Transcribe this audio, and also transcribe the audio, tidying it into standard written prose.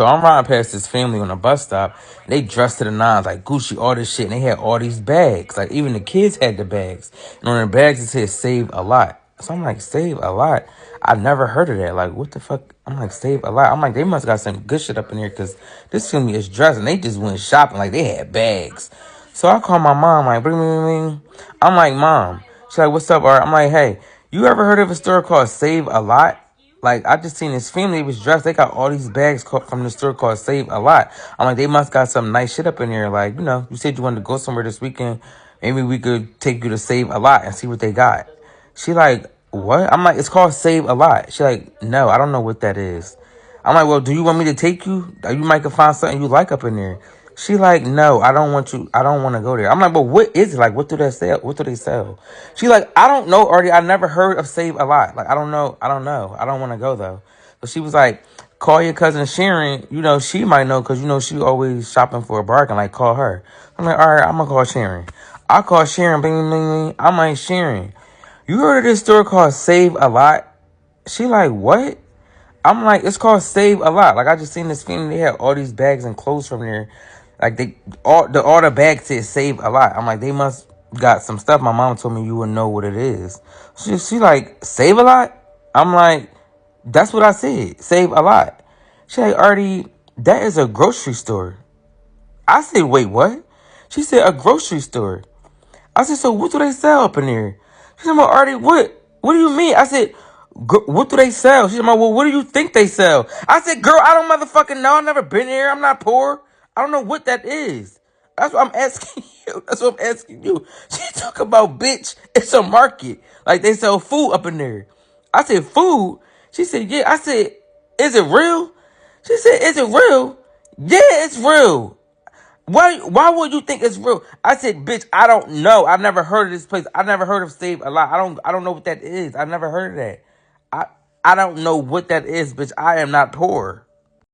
So I'm riding past this family on a bus stop. They dressed to the nines, like Gucci, all this shit, and they had all these bags. Like even the kids had the bags, and on their bags it said "Save a Lot." So I'm like, "Save a Lot." I never heard of that. Like, what the fuck? I'm like, "Save a Lot." I'm like, they must got some good shit up in here because this family is dressed, and they just went shopping like they had bags. So I call my mom, like, bring me. I'm like, "Mom." She's like, "What's up, Art?" I'm like, "Hey, you ever heard of a store called Save a Lot?" Like, I just seen this family was dressed. They got all these bags from the store called Save a Lot. I'm like, they must got some nice shit up in here. Like, you said you wanted to go somewhere this weekend. Maybe we could take you to Save a Lot and see what they got. She like, what? I'm like, it's called Save a Lot. She like, no, I don't know what that is. I'm like, well, do you want me to take you? You might could find something you like up in there. She like, no, I don't want you. I don't want to go there. I'm like, but what is it? Like, what do they sell? What do they sell? She like, I don't know, Artie. I never heard of Save a Lot. Like, I don't know. I don't know. I don't want to go though. So she was like, call your cousin Sharon. She might know because she always shopping for a bargain. Like, call her. I'm like, all right, I'm gonna call Sharon. I call Sharon. Bing, bing, bing. I'm like, Sharon, you heard of this store called Save a Lot? She like, what? I'm like, it's called Save a Lot. Like, I just seen this family. They had all these bags and clothes from there. Like, all the bags said Save a Lot. I'm like, they must got some stuff. My mom told me you would know what it is. She like, Save a Lot? I'm like, that's what I said. Save a Lot. She like, Artie, that is a grocery store. I said, wait, what? She said, a grocery store. I said, so what do they sell up in there? She said, well, Artie, what? What do you mean? I said, what do they sell? She said, well, what do you think they sell? I said, girl, I don't motherfucking know. I've never been here. I'm not poor. I don't know what that is. That's what I'm asking you. That's what I'm asking you. She talk about, bitch, it's a market. Like, they sell food up in there. I said, food? She said, yeah. I said, is it real? She said, is it real? Yeah, it's real. Why would you think it's real? I said, bitch, I don't know. I've never heard of this place. I never heard of Save a Lot. I don't know what that is. I never heard of that. I don't know what that is, bitch. I am not poor.